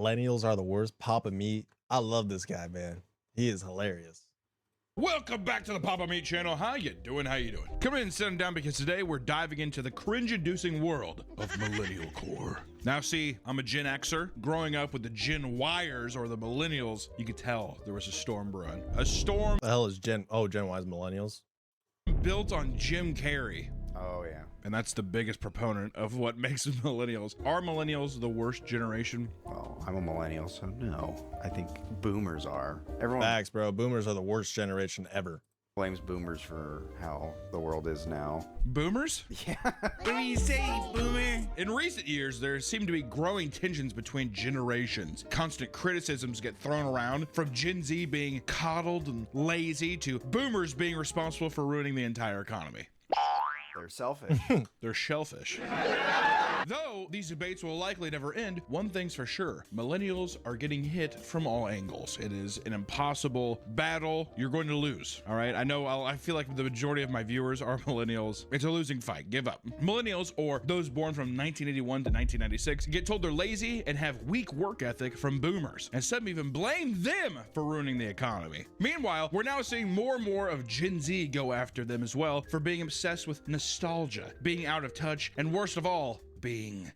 millennials are the worst. Papa Meat. I love this guy, man. He is hilarious. Welcome back to the Papa Meat channel. How you doing? How you doing? Come in and sit down because today we're diving into the cringe-inducing world of millennial core. Now see, I'm a Gen Xer. Growing up with the Gen Yers or the millennials, you could tell there was a storm brewing. A storm The hell is Gen Y's millennials? built on Jim Carrey. Oh, yeah. And that's the biggest proponent of what makes millennials. Are millennials the worst generation? Well, I'm a millennial, so no. I think boomers are. Everyone Facts, bro. Boomers are the worst generation ever. blames boomers for how the world is now. Boomers? Yeah. What do you say, boomer? In recent years, there seem to be growing tensions between generations. Constant criticisms get thrown around, from Gen Z being coddled and lazy to boomers being responsible for ruining the entire economy. They're selfish. They're shellfish. Though these debates will likely never end, one thing's for sure. Millennials are getting hit from all angles. It is an impossible battle. You're going to lose, all right? I feel like the majority of my viewers are millennials. It's a losing fight. Give up. Millennials, or those born from 1981 to 1996, get told they're lazy and have weak work ethic from boomers. And some even blame them for ruining the economy. Meanwhile, we're now seeing more and more of Gen Z go after them as well for being obsessed with nostalgia, being out of touch, and worst of all, being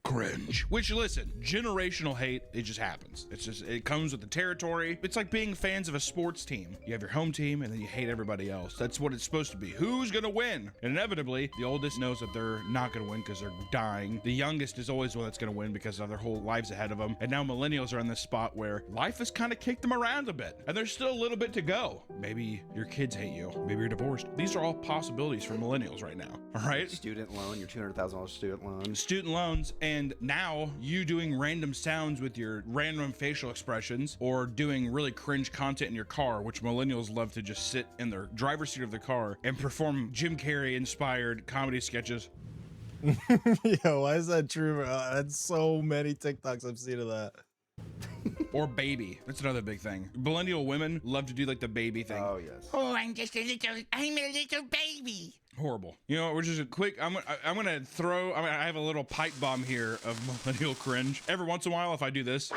cringe. Which, listen, generational hate, it just happens. It comes with the territory. It's like being fans of a sports team. You have your home team and then you hate everybody else. That's what it's supposed to be. Who's gonna win? And inevitably, the oldest knows that they're not gonna win because they're dying. The youngest is always the one that's gonna win because of their whole lives ahead of them. And now millennials are in this spot where life has kind of kicked them around a bit. And there's still a little bit to go. Maybe your kids hate you. Maybe you're divorced. These are all possibilities for millennials right now. All right? Student loan, your $200,000 student loan. Student loans, and now you doing random sounds with your random facial expressions, or doing really cringe content in your car, which millennials love to just sit in their driver's seat of the car and perform Jim Carrey inspired comedy sketches. Yo, why is that true, bro? That's so many TikToks I've seen of that. Or baby. That's another big thing. Millennial women love to do like the baby thing. Oh, yes. Oh, I'm a little baby. Horrible. You know what, we're just a quick, I have a little pipe bomb here of millennial cringe. Every once in a while, if I do this,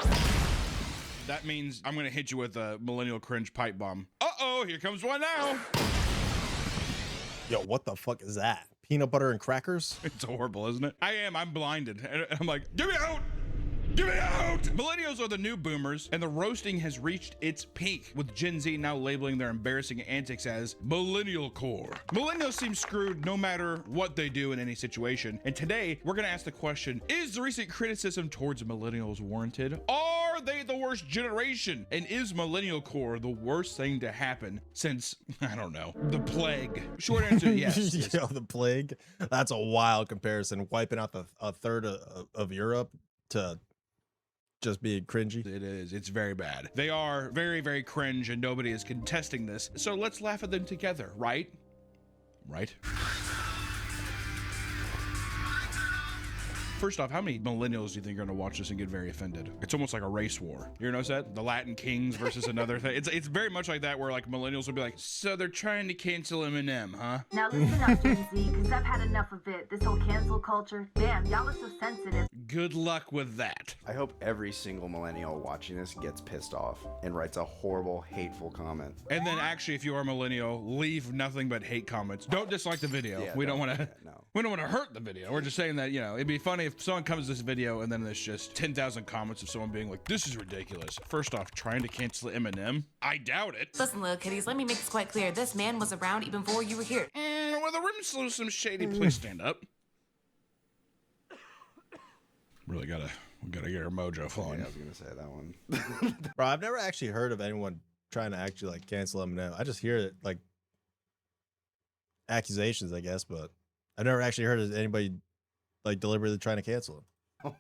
that means I'm gonna hit you with a millennial cringe pipe bomb. Uh-oh, here comes one now. Yo, what the fuck is that? Peanut butter and crackers? It's horrible, isn't it? I'm blinded. And I'm like, get me out! Get me out! Millennials are the new boomers, and the roasting has reached its peak, with Gen Z now labeling their embarrassing antics as millennial core. Millennials seem screwed no matter what they do in any situation, and today we're gonna ask the question, is the recent criticism towards millennials warranted? Are they the worst generation? And is millennial core the worst thing to happen since, I don't know, the plague? Short answer, yes. Yo, the plague? That's a wild comparison. Wiping out a third of Europe to just being cringy. It is. It's very bad. They are very, very cringe, and nobody is contesting this. So let's laugh at them together, right? Right? First off, how many millennials do you think are gonna watch this and get very offended? It's almost like a race war. You notice that? The Latin Kings versus another thing. It's very much like that, where like millennials will be like, so they're trying to cancel Eminem, huh? Now listen up, Gen Z, because I've had enough of it. This whole cancel culture. Damn, y'all are so sensitive. Good luck with that. I hope every single millennial watching this gets pissed off and writes a horrible, hateful comment. And then actually, if you are a millennial, leave nothing but hate comments. Don't dislike the video. Yeah, we don't want to. No. We don't want to hurt the video. We're just saying that, you know, it'd be funny if someone comes to this video and then there's just 10,000 comments of someone being like, this is ridiculous. First off, trying to cancel Eminem? I doubt it. Listen, little kitties, let me make this quite clear. This man was around even before you were here. Well, the rim's loose, some shady. Please stand up. Really gotta get our mojo flowing. Yeah, I was gonna say that one. Bro, I've never actually heard of anyone trying to actually like cancel Eminem. I just hear it like accusations, I guess, but I've never actually heard of anybody like deliberately trying to cancel him.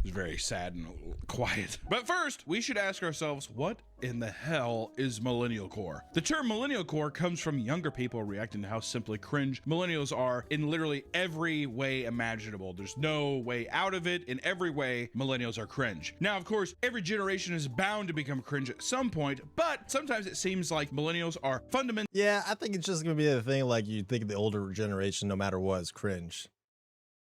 It's very sad and quiet. But first, we should ask ourselves, what in the hell is millennial core? The term millennial core comes from younger people reacting to how simply cringe millennials are in literally every way imaginable. There's no way out of it. In every way, millennials are cringe. Now, of course, every generation is bound to become cringe at some point, but sometimes it seems like millennials are fundamentally. Yeah, I think it's just gonna be the thing like you think of the older generation, no matter what, is cringe.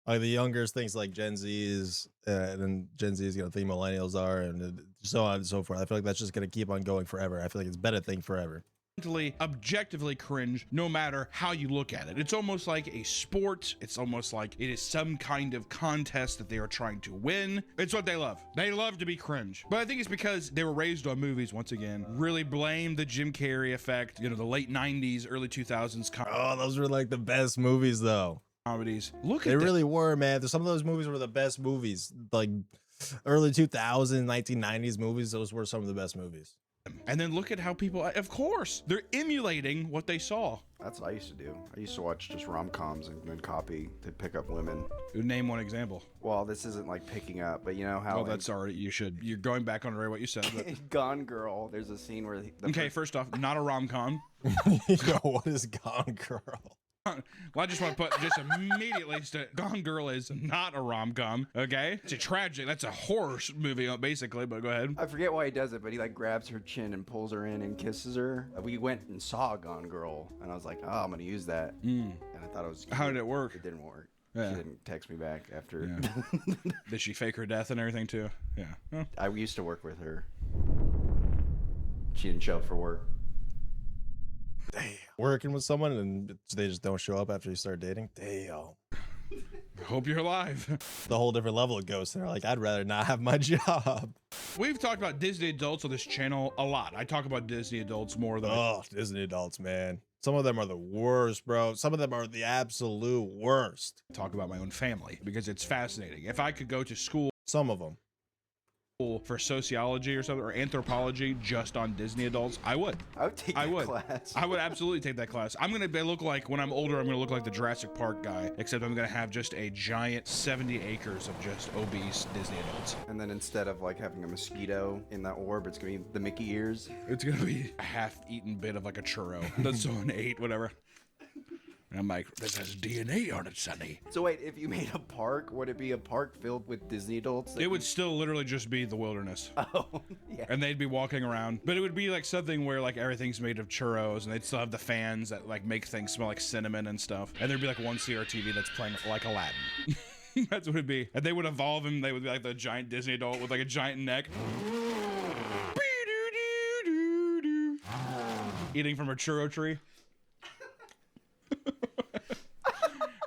Like the younger things like Gen Z's, and then Gen Z is gonna think millennials are, and so on and so forth. I feel like that's just gonna keep on going forever. I feel like it's been a thing forever. Objectively cringe no matter how you look at it. It's almost like a sport. It's almost like it is some kind of contest that they are trying to win. It's what they love. They love to be cringe. But I think it's because they were raised on movies, once again. Really blame the Jim Carrey effect, you know, the late 90s, early 2000s Oh, those were like the best movies though. comedies. Look at They that. really were, man. Some of those movies were the best movies. Like early 2000s, 1990s movies, those were some of the best movies. And then look at how people, of course, they're emulating what they saw. That's what I used to do. I used to watch just rom-coms and then copy to pick up women. Name one example. Well, this isn't like picking up, but you know how Oh, that's already, you're going back on what you said. But... in Gone Girl, there's a scene where Okay, first off, not a rom-com. Yo, what is Gone Girl? Well, I just want to put just immediately, Gone Girl is not a rom-com, okay? It's a tragic, that's a horror movie, basically, but go ahead. I forget why he does it, but he like grabs her chin and pulls her in and kisses her. We went and saw Gone Girl, and I was like, oh, I'm gonna use that. And I thought it was How did it work? It didn't work. Yeah. She didn't text me back after. Yeah. Did she fake her death and everything too? Yeah. Well, I used to work with her. She didn't show up for work. Damn. Working with someone and they just don't show up after you start dating? Damn. hope you're alive. The whole different level of ghosts. They're like, I'd rather not have my job. We've talked about Disney adults on this channel a lot. I talk about Disney adults more than Oh, Disney adults, man. Some of them are the worst, bro. Some of them are the absolute worst. I talk about my own family because it's fascinating. If I could go to school Some of them. for sociology or something, or anthropology just on Disney adults, I would. I would take that would. class. I would absolutely take that class. I'm gonna look like, when I'm older, I'm gonna look like the Jurassic Park guy, except I'm gonna have just a giant 70 acres of just obese Disney adults. And then instead of like having a mosquito in that orb, it's gonna be the Mickey ears. It's gonna be a half-eaten bit of like a churro that someone ate, whatever. And I'm like, this has DNA on it, Sonny. So wait, if you made a park, would it be a park filled with Disney adults? It would still literally just be the wilderness. Oh, yeah. And they'd be walking around, but it would be like something where like everything's made of churros, and they'd still have the fans that like make things smell like cinnamon and stuff. And there'd be like one CRTV that's playing like Aladdin. That's what it'd be. And they would evolve him. They would be like the giant Disney adult with like a giant neck. Eating from a churro tree.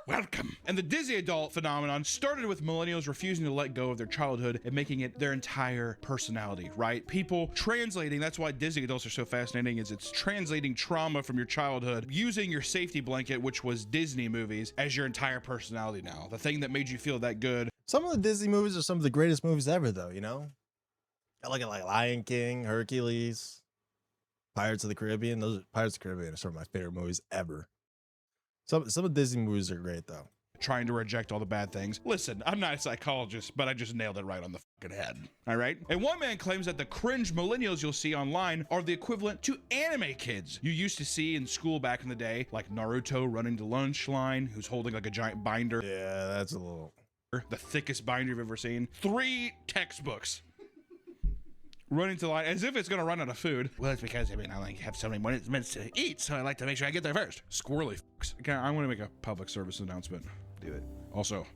Welcome. And the Disney adult phenomenon started with millennials refusing to let go of their childhood and making it their entire personality, right? People translating, that's why Disney adults are so fascinating, is it's translating trauma from your childhood, using your safety blanket, which was Disney movies, as your entire personality now. The thing that made you feel that good. Some of the Disney movies are some of the greatest movies ever, though, you know? I look at like Lion King, Hercules, Pirates of the Caribbean. Those Pirates of the Caribbean are some of my favorite movies ever. Some of Disney movies are great, though. Trying to reject all the bad things. Listen, I'm not a psychologist, but I just nailed it right on the fucking head. All right? And one man claims that the cringe millennials you'll see online are the equivalent to anime kids you used to see in school back in the day, like Naruto running the lunch line, who's holding like a giant binder. Yeah, that's a little... The thickest binder you've ever seen. 3 textbooks. Running to the line as if it's gonna run out of food. Well, it's because I like have so many minutes to eat, so I like to make sure I get there first. Squirrely fucks. Okay, I'm gonna make a public service announcement. Do it. Also,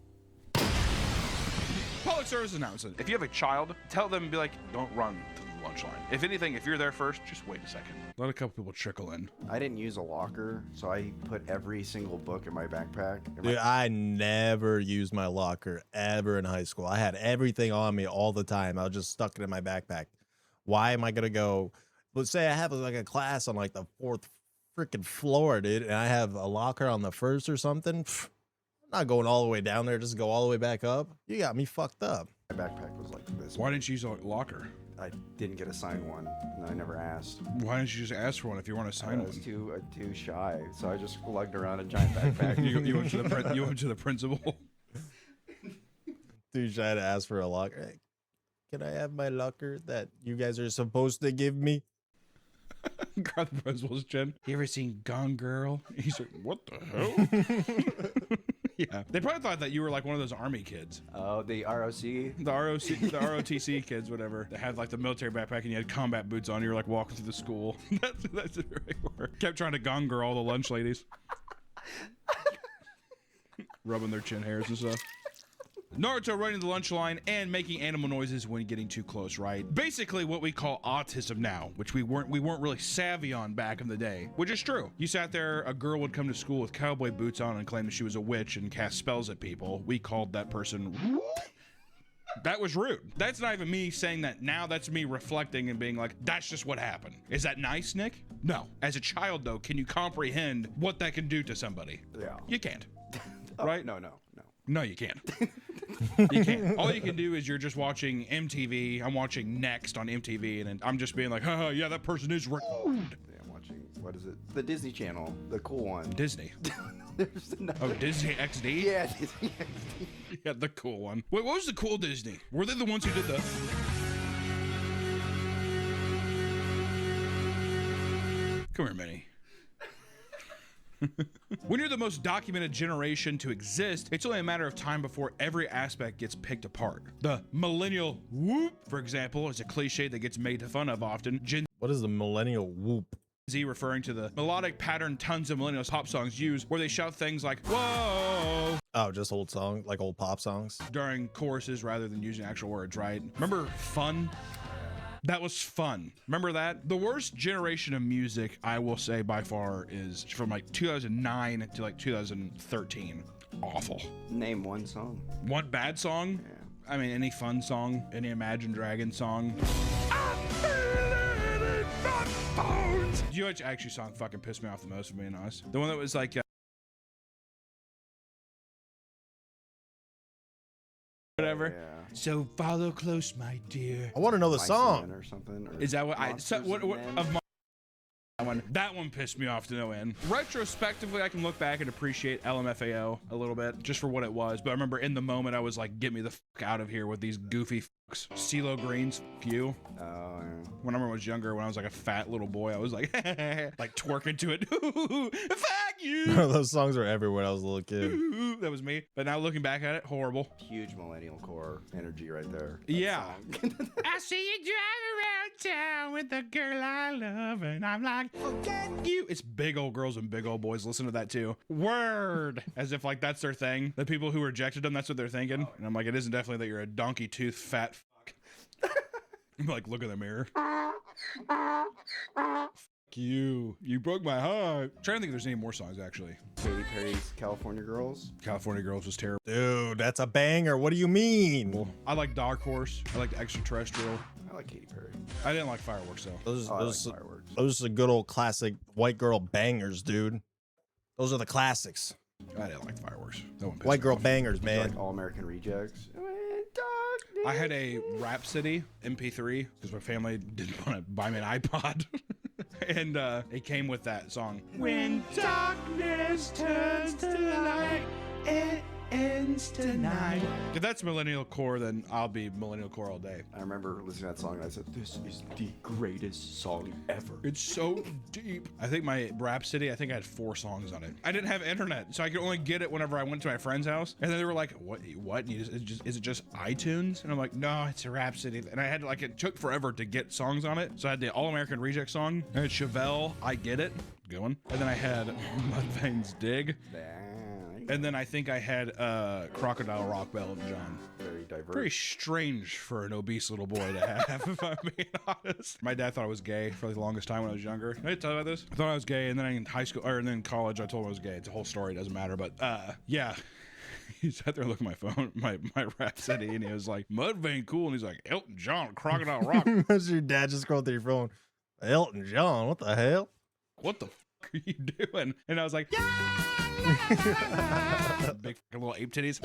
public service announcement. If you have a child, tell them, be like, don't run to the lunch line. If anything, if you're there first, just wait a second. Let a couple people trickle in. I didn't use a locker, so I put every single book in my backpack. Dude, I never used my locker ever in high school. I had everything on me all the time. I was just stuck it in my backpack. Why am I gonna go? Let's say I have like a class on like the 4th freaking floor, dude, and I have a locker on the 1st or something. Pff, I'm not going all the way down there just to go all the way back up. You got me fucked up. My backpack was like this. Why didn't you use a locker? I didn't get assigned one, and I never asked. Why didn't you just ask for one if you want to I sign was one? too shy, so I just lugged around a giant backpack. You went to the you went to the principal. Too shy to ask for a locker. Hey, can I have my locker that you guys are supposed to give me? Grab the principal's chin. You ever seen Gone Girl? He's like, what the hell? Yeah, they probably thought that you were like one of those army kids. Oh, the ROC? The ROTC kids, whatever. They had like the military backpack and you had combat boots on. You were like walking through the school. That's where you were. Kept trying to Gone Girl all the lunch ladies. rubbing their chin hairs and stuff. Naruto running the lunch line and making animal noises when getting too close, right? Basically what we call autism now, which we weren't really savvy on back in the day, which is true. You sat there, a girl would come to school with cowboy boots on and claim that she was a witch and cast spells at people. We called that person... That was rude. That's not even me saying that now. That's me reflecting and being like, that's just what happened. Is that nice, Nick? No. As a child, though, can you comprehend what that can do to somebody? Yeah. You can't. Oh, Right? No. No, you can't. You can't. All you can do is you're just watching MTV. I'm watching Next on MTV, and I'm just being like, oh, yeah, that person is rude. Yeah, I'm watching, what is it? The Disney Channel, the cool one. Disney. There's another. Oh, Disney XD? Yeah, Disney XD. Yeah, the cool one. Wait, what was the cool Disney? Were they the ones who did the... Come here, Minnie. When you're the most documented generation to exist, it's only a matter of time before every aspect gets picked apart. The millennial whoop, for example, is a cliche that gets made fun of often. Gen What is the millennial whoop? Z referring to the melodic pattern tons of millennial pop songs use, where they shout things like, whoa, Oh, just old song, like old pop songs. during choruses rather than using actual words, right? Remember Fun? That was fun. Remember that? The worst generation of music, I will say by far, is from like 2009 to like 2013. Awful. Name one song. One bad song? Yeah. I mean, any fun song, any Imagine Dragon song. Do you know which actually song fucking pissed me off the most, for being honest? The one that was like, whatever. Yeah. So follow close, my dear. I want to know the Mice and song. Men or something. Or Is that what I? So, Monsters what and Men? of my? That one pissed me off to no end. Retrospectively, I can look back and appreciate LMFAO a little bit just for what it was. But I remember in the moment, I was like, "Get me the fuck out of here with these goofy fucks." CeeLo Green's "Fuck You." Oh, yeah. When I was younger, when I was like a fat little boy, I was like, like twerking to it. Fuck you. Those songs are everywhere when I was a little kid. That was me. But now looking back at it, horrible. Huge millennial core energy right there. That Yeah. song. I see you drive around town with the girl I love, and I'm like, Forget you. It's big old girls and big old boys listen to that too. Word. As if like that's their thing. The people who rejected them, that's what they're thinking. And I'm like, it isn't definitely that you're a donkey tooth fat fuck. I'm like, look in the mirror. Fuck you. You broke my heart. I'm trying to think if there's any more songs actually. Katy Perry's California Girls. California Girls was terrible. Dude, that's a banger. What do you mean? I like Dark Horse. I like the Extraterrestrial. I like Katy Perry. I didn't like Fireworks though. Those, Oh, I like those, Fireworks. those are good old classic white girl bangers, dude. Those are the classics. I didn't like Fireworks. That one pissed White me girl off. bangers, You man. like All American Rejects. I had a Rhapsody MP3 because my family didn't want to buy me an iPod. And it came with that song. When darkness turns to light, it ends tonight. If that's millennial core, then I'll be millennial core all day. I remember listening to that song and I said, "This is the greatest song ever." It's so deep. I think my Rhapsody, I think I had 4 songs on it. I didn't have internet, so I could only get it whenever I went to my friend's house. And then they were like, what? And is it just iTunes? And I'm like, no, it's a Rhapsody. And I had like, it took forever to get songs on it. So I had the All American Reject song. I had Chevelle, I Get It. Good one. And then I had Mudvayne's Dig. And then I think I had Crocodile Rock, Bell and John. Very diverse. Very strange for an obese little boy to have, if I'm being honest. My dad thought I was gay for the longest time when I was younger. Did I tell you about this? I thought I was gay, and then in high school, or then in college, I told him I was gay. It's a whole story, it doesn't matter, but yeah. He sat there looking at my phone, my Rhapsody, and he was like, Mudvayne cool, and he's like, Elton John, Crocodile Rock. That's your dad just scrolled through your phone. Elton John, what the hell? What the fuck are you doing? And I was like, big fucking little ape titties.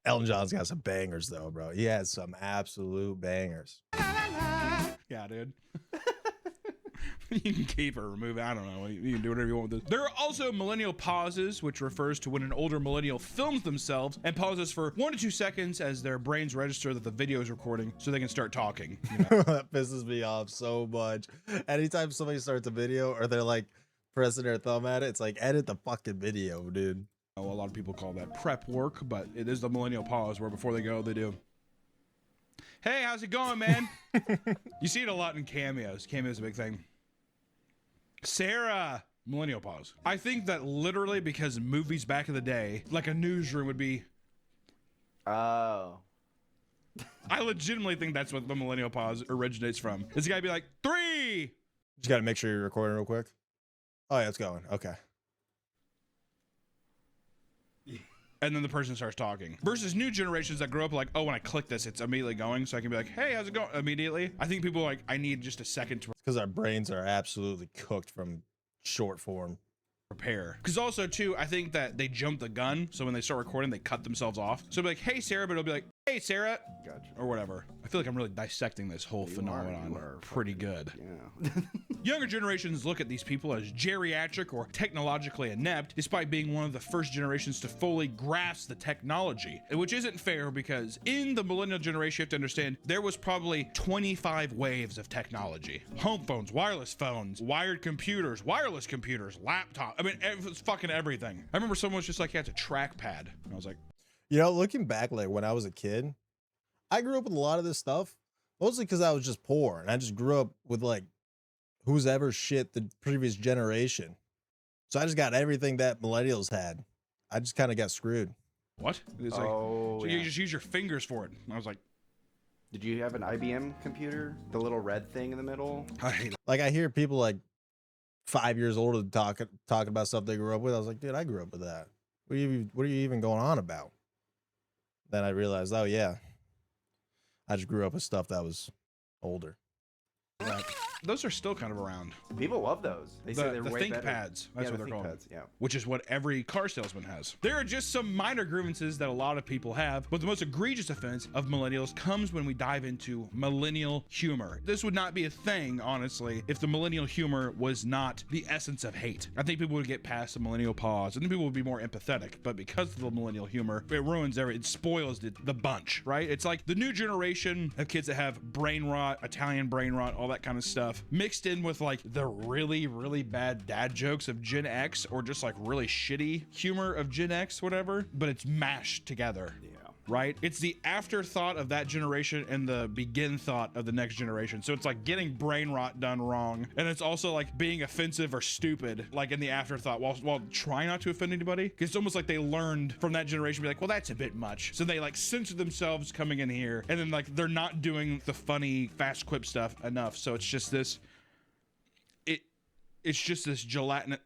Elton John's got some bangers though, bro. He has some absolute bangers. Yeah, dude. You can keep or remove it. I don't know. You can do whatever you want with this. There are also millennial pauses, which refers to when an older millennial films themselves and pauses for 1 to 2 seconds as their brains register that the video is recording so they can start talking. You know? That pisses me off so much. Anytime somebody starts a video or they're like pressing their thumb at it, it's like, edit the fucking video, dude. A lot of people call that prep work, but it is the millennial pause where before they go, they do. Hey, how's it going, man? You see it a lot in cameos. Cameos is a big thing. Sarah, Millennial pause. I think that literally because movies back in the day, like a newsroom would be. Oh. I legitimately think that's what the millennial pause originates from. This guy be like, 3. Just got to make sure you're recording real quick. Oh yeah, it's going. Okay. And then the person starts talking. Versus new generations that grow up like, oh, when I click this, it's immediately going. So I can be like, hey, how's it going? Immediately. I think people are like, I need just a second to Because our brains are absolutely cooked from short form. prepare. Because also too, I think that they jump the gun. So when they start recording, they cut themselves off. So it'll be like, hey, Sarah, but it'll be like, hey, Sarah. Gotcha. Or whatever. I feel like I'm really dissecting this whole phenomenon you are pretty good. Yeah. Younger generations look at these people as geriatric or technologically inept, despite being one of the first generations to fully grasp the technology, which isn't fair because in the millennial generation, you have to understand there was probably 25 waves of technology. Home phones, wireless phones, wired computers, wireless computers, laptop. I mean, it was fucking everything. I remember someone was just like, yeah, it's a trackpad. And I was like, You know, looking back, like when I was a kid, I grew up with a lot of this stuff, mostly because I was just poor and I just grew up with like who's ever shit the previous generation. So I just got everything that millennials had. I just kind of got screwed. what? It's like, Oh, so yeah. you just use your fingers for it. And I was like, Did you have an IBM computer? The little red thing in the middle? I hate it. Like I hear people like 5 years older talking about stuff they grew up with. I was like, dude, I grew up with that. What are you even going on about? Then I realized, oh yeah, I just grew up with stuff that was older. Right. Those are still kind of around. People love those. They say they're The way better. ThinkPads. That's Yeah, what the they're called. ThinkPads, yeah. Which is what every car salesman has. There are just some minor grievances that a lot of people have, but the most egregious offense of millennials comes when we dive into millennial humor. This would not be a thing, honestly, if the millennial humor was not the essence of hate. I think people would get past the millennial pause, and then people would be more empathetic, but because of the millennial humor, it ruins it spoils the bunch, right? It's like the new generation of kids that have brain rot, Italian brain rot, all that kind of stuff, mixed in with like the really, really bad dad jokes of Gen X or just like really shitty humor of Gen X, whatever, but it's mashed together. Yeah. Right? It's the afterthought of that generation and the begin thought of the next generation. So it's like getting brain rot done wrong. And it's also like being offensive or stupid, like in the afterthought while trying not to offend anybody. Cause it's almost like they learned from that generation, be like, well, that's a bit much. So they like censor themselves coming in here. And then like, they're not doing the funny fast quip stuff enough. So it's just this, it's just this gelatinous.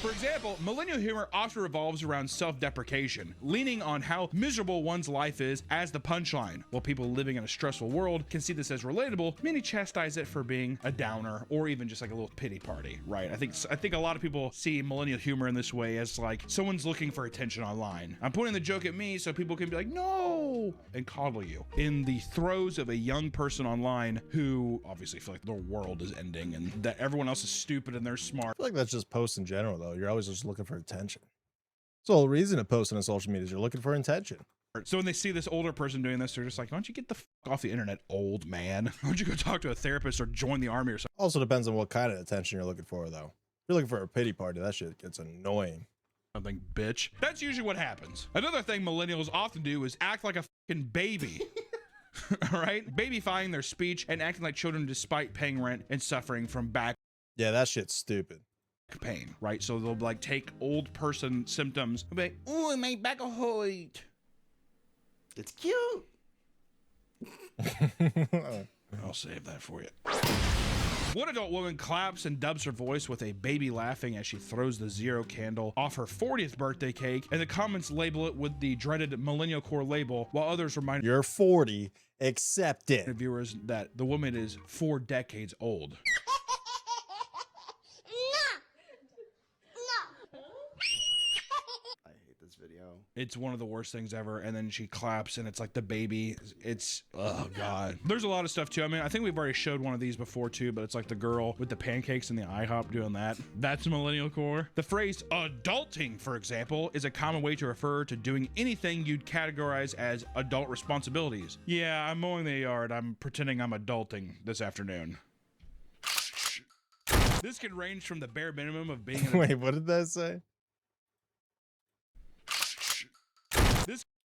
For example, millennial humor often revolves around self-deprecation, leaning on how miserable one's life is as the punchline. While people living in a stressful world can see this as relatable, many chastise it for being a downer or even just like a little pity party, right? I think a lot of people see millennial humor in this way as like someone's looking for attention online. I'm pointing the joke at me so people can be like, no, and coddle you. In the throes of a young person online who obviously feel like the world is ending and that everyone else is stupid and they're smart. I feel like that's just posts in general, though. You're always just looking for attention. So the whole reason of posting on social media is you're looking for attention. So when they see this older person doing this, they're just like, why don't you get the f off the internet, old man? Why don't you go talk to a therapist or join the army or something? Also depends on what kind of attention you're looking for, though. If you're looking for a pity party, that shit gets annoying. Something, bitch. That's usually what happens. Another thing millennials often do is act like a fucking baby. All right? Babyfying their speech and acting like children despite paying rent and suffering from back Yeah, that shit's stupid. pain, right? So they'll like take old person symptoms and be like, oh, my back hurt. It's cute. I'll save that for you. One adult woman claps and dubs her voice with a baby laughing as she throws the zero candle off her 40th birthday cake, and the comments label it with the dreaded millennial core label, while others remind You're 40, accept it. viewers that the woman is 4 decades old. I hate this video. It's one of the worst things ever. And then she claps and it's like the baby. It's, oh God. There's a lot of stuff too. I mean, I think we've already showed one of these before too, but it's like the girl with the pancakes and the IHOP doing that. That's millennial core. The phrase adulting, for example, is a common way to refer to doing anything you'd categorize as adult responsibilities. Yeah, I'm mowing the yard. I'm pretending I'm adulting this afternoon. This can range from the bare minimum of being an Wait, what did that say?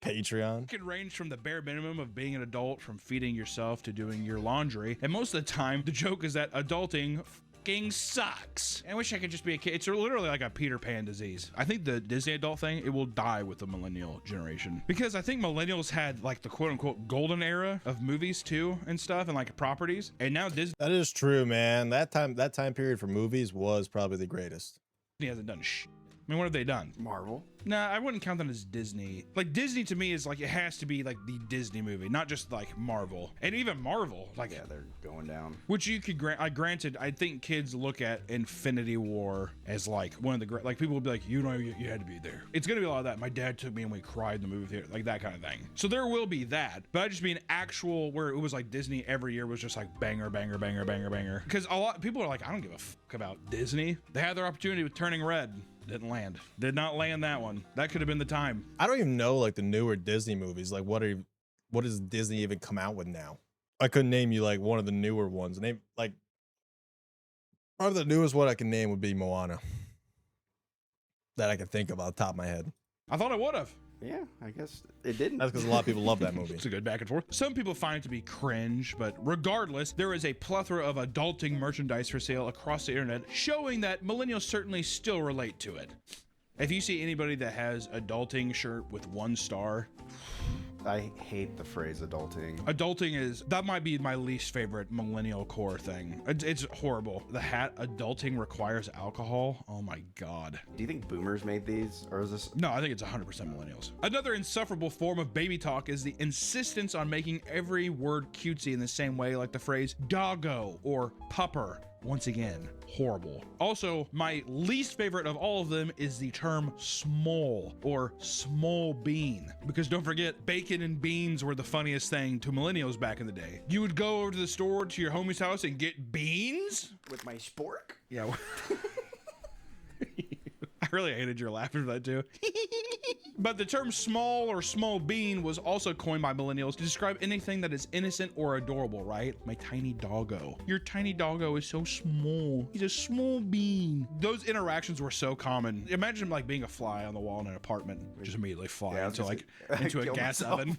Patreon. can range from the bare minimum of being an adult, from feeding yourself to doing your laundry. And most of the time, the joke is that adulting fucking sucks. I wish I could just be a kid. It's literally like a Peter Pan disease. I think the Disney adult thing, it will die with the millennial generation, because I think millennials had like the quote unquote golden era of movies too and stuff and like properties, and now Disney That is true, man. That time period for movies was probably the greatest. hasn't done shit. I mean, what have they done? Marvel. Nah, I wouldn't count that as Disney. Like, Disney to me is like, it has to be like the Disney movie, not just like Marvel. And even Marvel, like, Yeah, they're going down. which you could granted, I think kids look at Infinity War as like one of the great, like people will be like, you know, you had to be there. It's gonna be a lot of that. My dad took me and we cried in the movie theater, like that kind of thing. So there will be that, but I just mean actual where it was like Disney every year was just like banger, banger, banger, banger, banger. Because a lot of people are like, I don't give a fuck about Disney. They had their opportunity with Turning Red. Didn't land. Did not land that one. That could have been the time. I don't even know like the newer Disney movies. Like what does Disney even come out with now? I couldn't name you like one of the newer ones. Name like probably the newest one I can name would be Moana. That I can think of off the top of my head. I thought I would have. Yeah, I guess it didn't. That's because a lot of people love that movie. It's a good back and forth. Some people find it to be cringe, but regardless, there is a plethora of adulting merchandise for sale across the internet, showing that millennials certainly still relate to it. If you see anybody that has adulting shirt with 1 star, I hate the phrase adulting. adulting is, that might be my least favorite millennial core thing. It's horrible. The hat, adulting requires alcohol. Oh my God. Do you think boomers made these, or is this? No, I think it's 100% millennials. Another insufferable form of baby talk is the insistence on making every word cutesy in the same way, like the phrase doggo or pupper. Once again, horrible. Also, my least favorite of all of them is the term small or small bean, because don't forget, bacon and beans were the funniest thing to millennials back in the day. You would go over to the store to your homie's house and get beans? With my spork? Yeah. I really hated your laughing for that too. But the term small or small bean was also coined by millennials to describe anything that is innocent or adorable, right? My tiny doggo. Your tiny doggo is so small. He's a small bean. Those interactions were so common. Imagine like being a fly on the wall in an apartment. Just immediately fly Yeah, I was into gonna like say, into a kill gas myself. oven.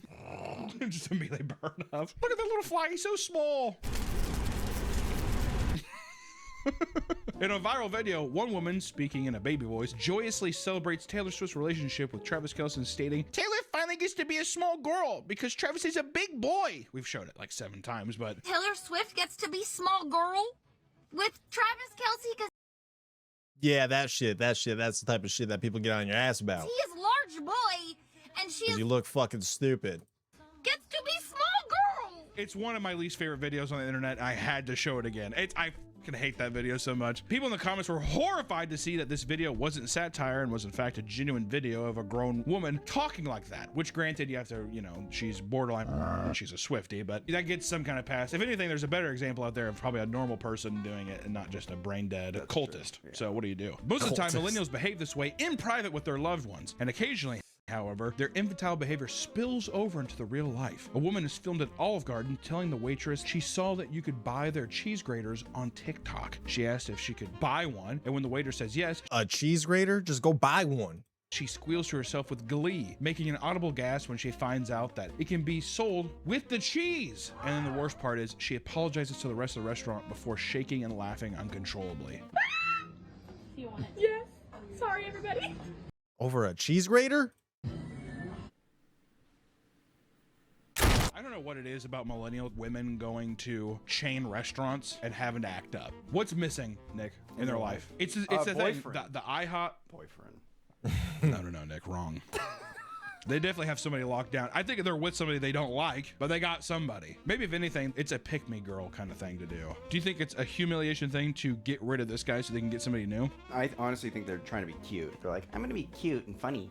Just immediately burn up. Look at that little fly. He's so small. In a viral video, one woman, speaking in a baby voice, joyously celebrates Taylor Swift's relationship with Travis Kelce, stating, "Taylor finally gets to be a small girl because Travis is a big boy." We've showed it like 7 times, but Taylor Swift gets to be small girl with Travis Kelce because Yeah, that's the type of shit that people get on your ass about. he is large boy and she Because you look fucking stupid. gets to be small girl. it's one of my least favorite videos on the internet. I had to show it again. I fucking hate that video so much. People in the comments were horrified to see that this video wasn't satire and was in fact a genuine video of a grown woman talking like that, which granted, you have to, you know, she's borderline, she's a Swiftie, but that gets some kind of pass. If anything, there's a better example out there of probably a normal person doing it and not just a brain dead cultist. Yeah. So what do you do? Most of the time, millennials behave this way in private with their loved ones, and occasionally, however, their infantile behavior spills over into the real life. A woman is filmed at Olive Garden telling the waitress she saw that you could buy their cheese graters on TikTok. She asked if she could buy one, and when the waiter says yes, A cheese grater? Just go buy one. she squeals to herself with glee, making an audible gasp when she finds out that it can be sold with the cheese. And then the worst part is she apologizes to the rest of the restaurant before shaking and laughing uncontrollably. Do you want it? Yes. Sorry, everybody. Over a cheese grater? I don't know what it is about millennial women going to chain restaurants and having to act up. What's missing, Nick, in their life? It's the thing. Boyfriend. The IHOP. Boyfriend. No, Nick, wrong. They definitely have somebody locked down. I think they're with somebody they don't like, but they got somebody. Maybe if anything, it's a pick-me girl kind of thing to do. Do you think it's a humiliation thing to get rid of this guy so they can get somebody new? I honestly think they're trying to be cute. They're like, I'm gonna be cute and funny.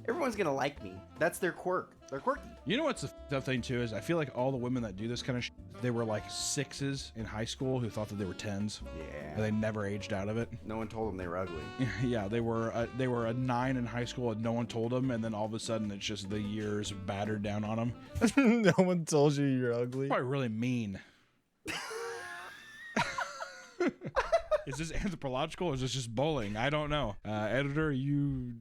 Everyone's gonna like me. That's their quirk. They're quirky. You know what's the f***ed up thing too is I feel like all the women that do this kind of shit, they were like 6s in high school who thought that they were 10s. Yeah. And they never aged out of it. No one told them they were ugly. Yeah, they were a 9 in high school and no one told them, and then all of a sudden it's just the years battered down on them. No one told you you're ugly. Probably really mean. Is this anthropological or is this just bullying? I don't know. Editor, you...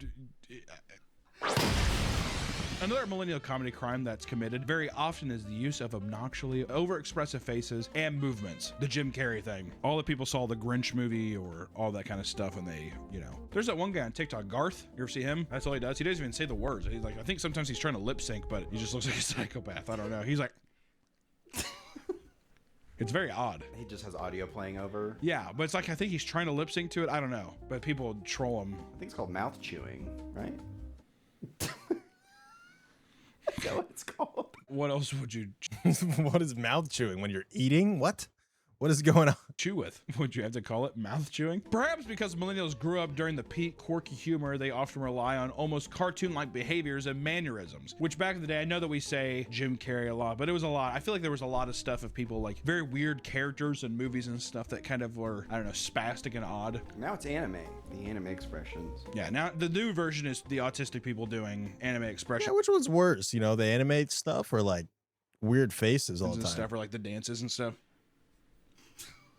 Another millennial comedy crime that's committed very often is the use of obnoxiously overexpressive faces and movements. The Jim Carrey thing. All the people saw the Grinch movie or all that kind of stuff, and they, you know. There's that one guy on TikTok, Garth. You ever see him? That's all he does. He doesn't even say the words. He's like, I think sometimes he's trying to lip sync, but he just looks like a psychopath. I don't know. He's like, it's very odd. He just has audio playing over. Yeah, but it's like, I think he's trying to lip sync to it. I don't know, but people troll him. I think it's called mouth chewing, right? Is that what it's called? What else would you What is mouth chewing when you're eating? What is going on? chew with? Would you have to call it mouth chewing? Perhaps because millennials grew up during the peak quirky humor, they often rely on almost cartoon-like behaviors and mannerisms, which back in the day, I know that we say Jim Carrey a lot, but it was a lot. I feel like there was a lot of stuff of people like very weird characters and movies and stuff that kind of were, I don't know, spastic and odd. Now it's anime, the anime expressions. Yeah, now the new version is the autistic people doing anime expression. Yeah, which one's worse? You know, the animate stuff or like weird faces all the and time? stuff, or like the dances and stuff.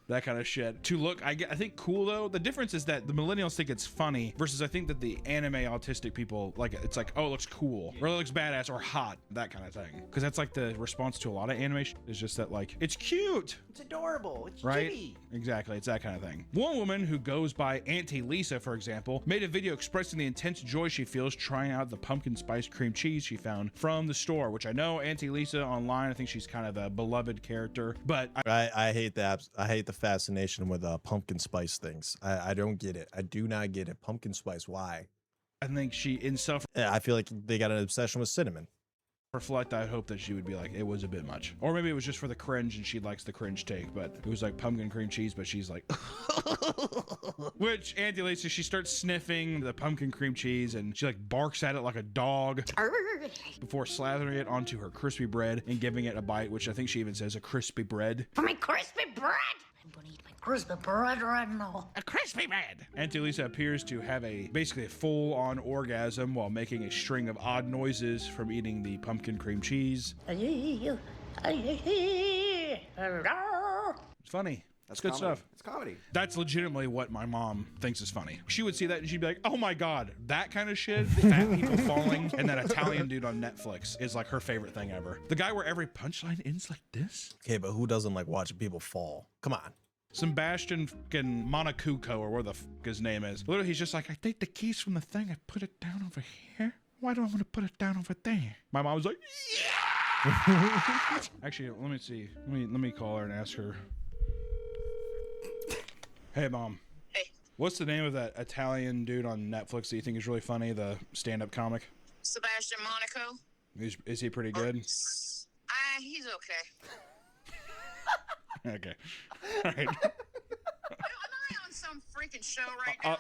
That kind of shit. To look, I think cool though. The difference is that the millennials think it's funny versus I think that the anime autistic people, like, it's like, oh, it looks cool or it looks badass or hot, that kind of thing. Because that's like the response to a lot of animation is just that, like, it's cute. It's adorable. It's Right? chibi. Exactly. It's that kind of thing. One woman who goes by Auntie Lisa, for example, made a video expressing the intense joy she feels trying out the pumpkin spice cream cheese she found from the store, which I know Auntie Lisa online, I think she's kind of a beloved character, but I hate that. I hate the fascination with pumpkin spice things. I don't get it. I do not get it. Pumpkin spice, why? I think she, in self Yeah, I feel like they got an obsession with cinnamon. reflect, I hope that she would be like, it was a bit much. Or maybe it was just for the cringe and she likes the cringe take, but it was like pumpkin cream cheese, but she's like, which Auntie Lisa, she starts sniffing the pumpkin cream cheese and she like barks at it like a dog before slathering it onto her crispy bread and giving it a bite, which I think she even says a crispy bread. For my crispy bread. I'm gonna eat my crispy bread right now. A crispy bread. Auntie Lisa appears to have basically a full-on orgasm while making a string of odd noises from eating the pumpkin cream cheese. It's funny. That's good comedy. stuff. It's comedy. That's legitimately what my mom thinks is funny. She would see that and she'd be like, oh my God, that kind of shit, fat people falling, and that Italian dude on Netflix is like her favorite thing ever. The guy where every punchline ends like this? Okay, but who doesn't like watching people fall? Come on. Sebastian fucking Monacuco, or where the fuck his name is. Literally, he's just like, I take the keys from the thing, I put it down over here. Why do I want to put it down over there? My mom was like, yeah! Actually, let me see. Let me call her and ask her. Hey, Mom. Hey. What's the name of that Italian dude on Netflix that you think is really funny, the stand-up comic? Sebastian Monaco. Is he pretty good? He's okay. Okay. All right. Am I on some freaking show right now?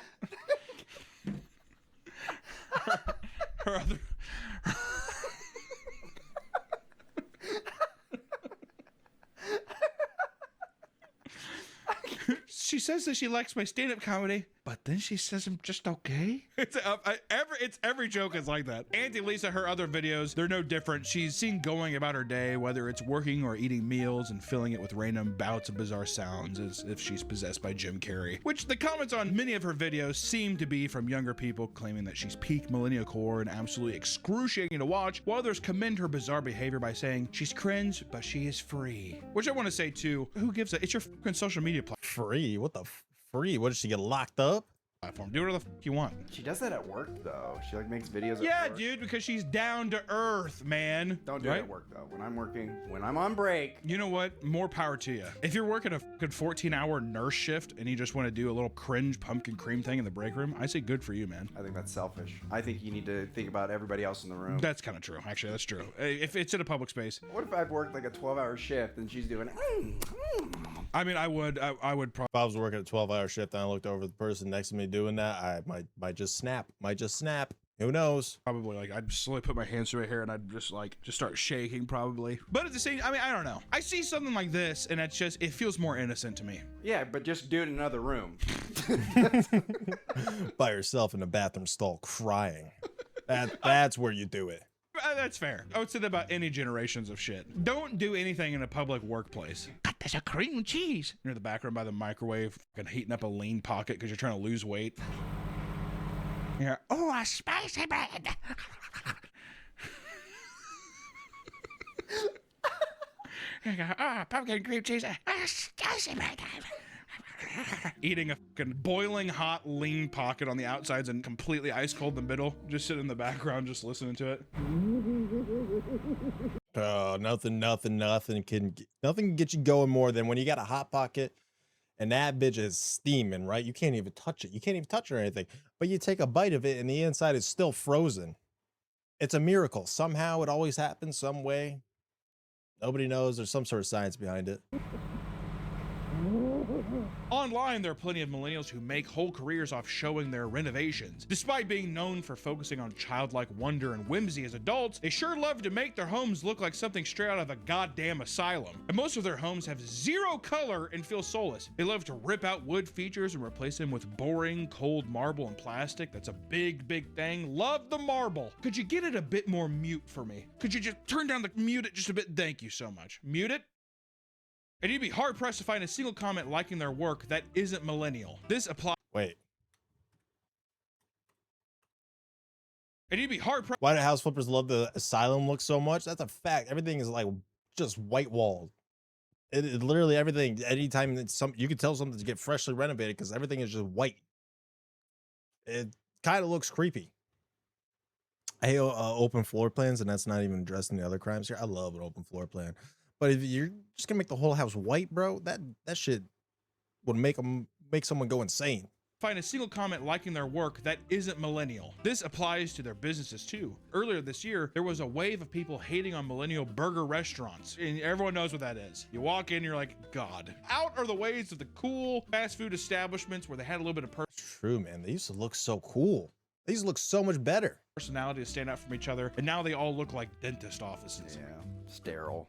Her other... She says that she likes my stand-up comedy, but then she says I'm just okay. It's every joke is like that. Auntie Lisa, her other videos, they're no different. She's seen going about her day, whether it's working or eating meals and filling it with random bouts of bizarre sounds as if she's possessed by Jim Carrey. Which the comments on many of her videos seem to be from younger people claiming that she's peak millennial core and absolutely excruciating to watch, while others commend her bizarre behavior by saying she's cringe, but she is free. Which I want to say too, who gives a, it's your fucking social media platform. Free? What the free? What, did she get locked up? Do whatever the you want. She does that at work though. She like makes videos. Yeah, at work. dude, because she's down to earth, man. Don't do it at work though. When I'm working, when I'm on break. You know what? More power to you. If you're working a good 14-hour nurse shift and you just want to do a little cringe pumpkin cream thing in the break room, I say good for you, man. I think that's selfish. I think you need to think about everybody else in the room. That's kind of true. Actually, that's true. If it's in a public space. What if I've worked like a 12-hour shift and she's doing? I mean, I would probably. If I was working a 12-hour shift and I looked over the person next to me doing that, I might just snap. Who knows? Probably, like, I'd slowly put my hands through my hair and I'd just start shaking probably. But at the same, I mean, I don't know. I see something like this and it's just, it feels more innocent to me. Yeah, but just do it in another room. By yourself in the bathroom stall crying. That's where you do it. That's fair. I would say that about any generations of shit. Don't do anything in a public workplace. God, there's a cream cheese. You're in the back room by the microwave, fucking heating up a lean pocket because you're trying to lose weight. Yeah. Oh, a spicy bread. pumpkin cream cheese. Eating a fucking boiling hot lean pocket on the outsides and completely ice cold in the middle. Just sitting in the background, just listening to it. Oh, nothing can get you going more than when you got a hot pocket and that bitch is steaming, right? You can't even touch it. You can't even touch it or anything. But you take a bite of it and the inside is still frozen. It's a miracle. Somehow it always happens some way. Nobody knows. There's some sort of science behind it. Online, there are plenty of millennials who make whole careers off showing their renovations. Despite being known for focusing on childlike wonder and whimsy as adults, they sure love to make their homes look like something straight out of a goddamn asylum. And most of their homes have zero color and feel soulless. They love to rip out wood features and replace them with boring, cold marble and plastic. That's a big thing. Love the marble. Could you get it a bit more mute for me? Could you just turn down the mute it just a bit? Thank you so much. Mute it. And you'd be hard-pressed to find a single comment liking their work that isn't millennial. This applies. Wait. And you'd be hard-pressed. Why do house flippers love the asylum look so much? That's a fact. Everything is like just white walled. It literally everything. Anytime it's you can tell something to get freshly renovated because everything is just white. It kind of looks creepy. I hate open floor plans, and that's not even addressing the other crimes here. I love an open floor plan. But if you're just gonna make the whole house white, bro, that shit would make someone go insane. Find a single comment liking their work that isn't millennial. This applies to their businesses too. Earlier this year, there was a wave of people hating on millennial burger restaurants, and everyone knows what that is. You walk in, you're like, God. Out are the ways of the cool fast food establishments where they had a little bit of True, man. They used to look so cool. They used to look so much better. personality to stand out from each other, and now they all look like dentist offices. Yeah, sterile.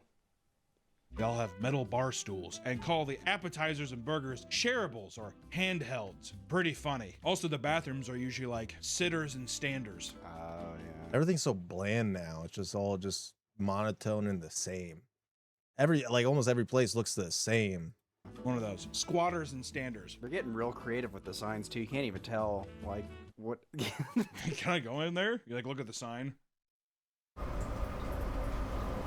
They all have metal bar stools and call the appetizers and burgers shareables or handhelds. Pretty funny. Also, the bathrooms are usually like sitters and standers. Oh, yeah. Everything's so bland now. It's just all just monotone and the same. Almost every place looks the same. One of those. Squatters and standers. They're getting real creative with the signs too. You can't even tell like what. Can I go in there? You like look at the sign?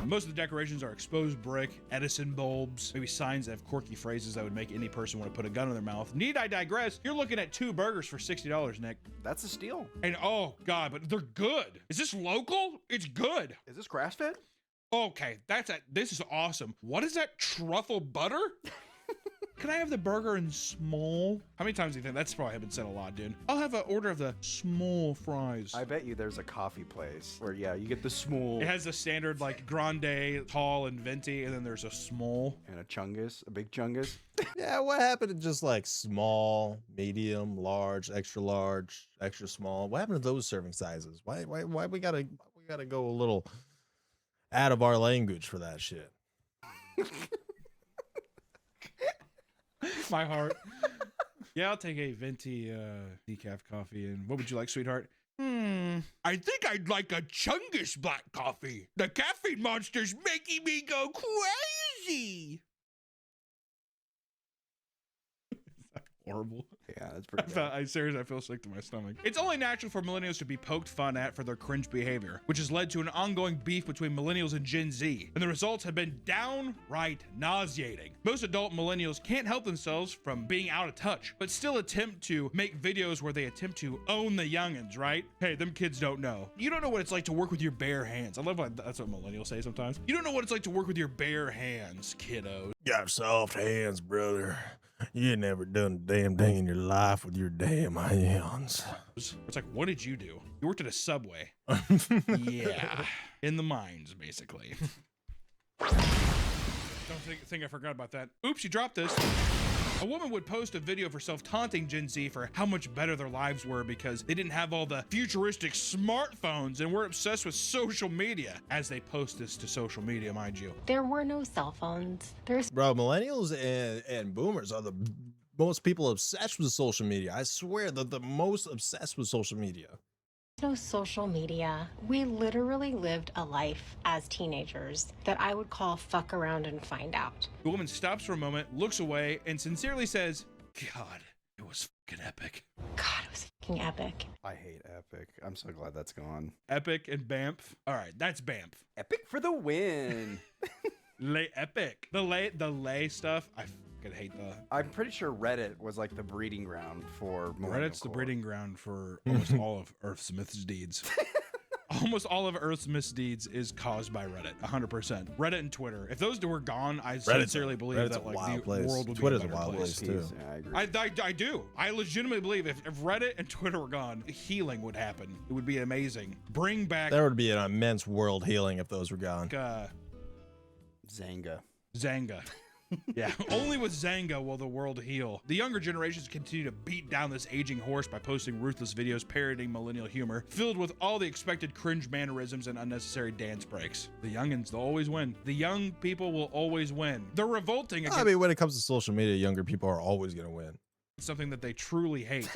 Most of the decorations are exposed brick, Edison bulbs, maybe signs that have quirky phrases that would make any person want to put a gun in their mouth. Need I digress? You're looking at 2 burgers for $60, Nick. That's a steal. And oh God, but they're good. Is this local? It's good. Is this grass fed? Okay, this is awesome. What is that, truffle butter? Can I have the burger in small? How many times do you think that's probably been said a lot, dude? I'll have an order of the small fries. I bet you there's a coffee place where, yeah, you get the small. It has the standard like grande, tall, and venti, and then there's a small. And a chungus, a big chungus. Yeah, what happened to just like small, medium, large, extra small? What happened to those serving sizes? Why we gotta go a little out of our language for that shit? My heart. Yeah, I'll take a venti decaf coffee. And what would you like, sweetheart? I think I'd like a Chungus black coffee. The caffeine monster's making me go crazy. Is that horrible? Yeah, that's pretty good. I feel sick to my stomach. It's only natural for millennials to be poked fun at for their cringe behavior, which has led to an ongoing beef between millennials and Gen Z, and the results have been downright nauseating. Most adult millennials can't help themselves from being out of touch, but still attempt to make videos where they attempt to own the youngins, right? Hey, them kids don't know. You don't know what it's like to work with your bare hands. I love that's what millennials say sometimes. You don't know what it's like to work with your bare hands, kiddos. Got soft hands, brother. You ain't never done a damn thing in your life with your damn hands. It's like, what did you do? You worked at a Subway. Yeah. In the mines, basically. Don't think I forgot about that. Oops, you dropped this. A woman would post a video of herself taunting Gen Z for how much better their lives were because they didn't have all the futuristic smartphones and were obsessed with social media, as they post this to social media, mind you. There were no cell phones. Bro, millennials and boomers are the most people obsessed with social media. I swear they're the most obsessed with social media. No social media. We literally lived a life as teenagers that I would call fuck around and find out. The woman stops for a moment, looks away, and sincerely says, God, it was fucking epic. God, it was fucking epic. I hate Epic. I'm so glad that's gone. Epic and Banff. All right, that's Banff. Epic for the win. epic. The lay stuff. I fucking hate the. I'm pretty sure Reddit was like the breeding ground for millennial Reddit's the core. breeding ground for almost all of Earth's misdeeds. Almost all of Earth's misdeeds is caused by Reddit, 100%. Reddit and Twitter. If those two were gone, I sincerely believe that like the world would Twitter's be a better wild place too. Yeah, I agree. I do. I legitimately believe if Reddit and Twitter were gone, healing would happen. It would be amazing. Bring back There would be an immense world healing if those were gone. Zanga. Zanga. Yeah, only with Zanga will the world heal. The younger generations continue to beat down this aging horse by posting ruthless videos parodying millennial humor, filled with all the expected cringe mannerisms and unnecessary dance breaks. The youngins, they'll always win. The young people will always win. They're revolting against I mean, when it comes to social media, younger people are always going to win. something that they truly hate.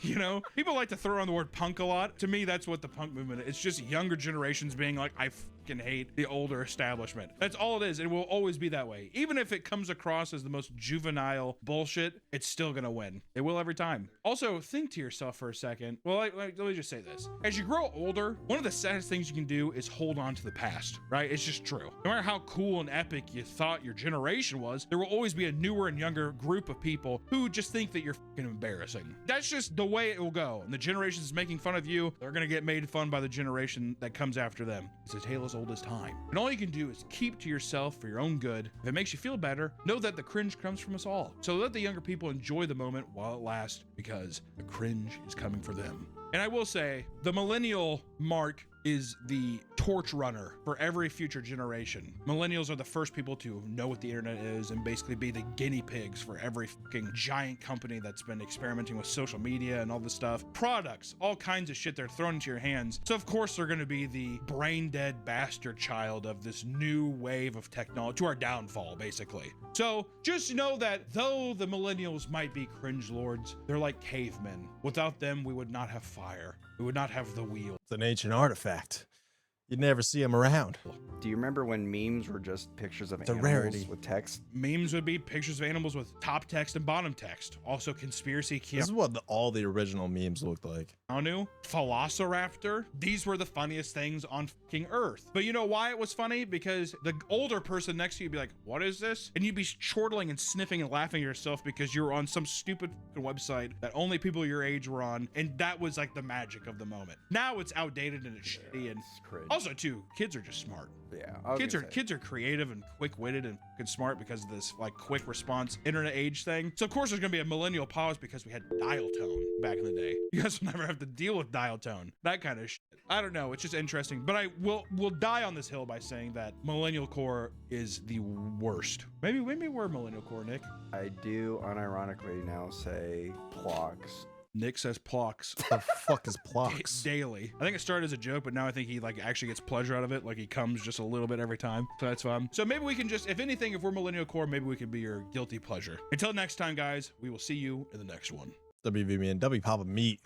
You know, people like to throw on the word punk a lot. To me, that's what the punk movement is. It's just younger generations being like, I fucking hate the older establishment. That's all it is. It will always be that way. Even if it comes across as the most juvenile bullshit, it's still gonna win. It will every time. Also, think to yourself for a second. Well, let me just say this. As you grow older, one of the saddest things you can do is hold on to the past, right? It's just true. No matter how cool and epic you thought your generation was, there will always be a newer and younger group of people who just think that you're fucking embarrassing. That's just the way it will go. And the generations making fun of you, they're gonna get made fun by the generation that comes after them. It's a tale as old as time. And all you can do is keep to yourself for your own good. If it makes you feel better, know that the cringe comes from us all. So let the younger people enjoy the moment while it lasts, because the cringe is coming for them. And I will say, the millennial mark is the torch runner for every future generation. Millennials are the first people to know what the internet is and basically be the guinea pigs for every fucking giant company that's been experimenting with social media and all this stuff. Products, all kinds of shit they're thrown into your hands. So of course they're gonna be the brain dead bastard child of this new wave of technology, to our downfall, basically. So just know that though the millennials might be cringe lords, they're like cavemen. Without them, we would not have fire. We would not have the wheel. It's an ancient artifact. You'd never see them around. Do you remember when memes were just pictures of It's a animals rarity. with text? Memes would be pictures of animals with top text and bottom text. Also conspiracy This is what all the original memes looked like. Keanu, Velociraptor. These were the funniest things on fucking Earth. But you know why it was funny? Because the older person next to you would be like, what is this? And you'd be chortling and sniffing and laughing at yourself because you were on some stupid fucking website that only people your age were on. And that was like the magic of the moment. Now it's outdated and it's shitty. And It's cringe. also too, kids are just smart. Yeah, I was gonna say. Kids are creative and quick-witted and fucking smart because of this like quick response internet age thing. So of course there's gonna be a millennial pause because we had dial tone back in the day. You guys will never have to deal with dial tone, that kind of shit. I don't know, it's just interesting. But I will die on this hill by saying that millennial core is the worst. Maybe we're millennial core, Nick. I do unironically now say Plox. Nick says Plox. The fuck is Plox? Daily. I think it started as a joke, but now I think he like actually gets pleasure out of it. Like he comes just a little bit every time. So that's fun. So maybe we can just, if anything, if we're millennial core, maybe we can be your guilty pleasure. Until next time, guys, we will see you in the next one. WVMN, W Papa Meat.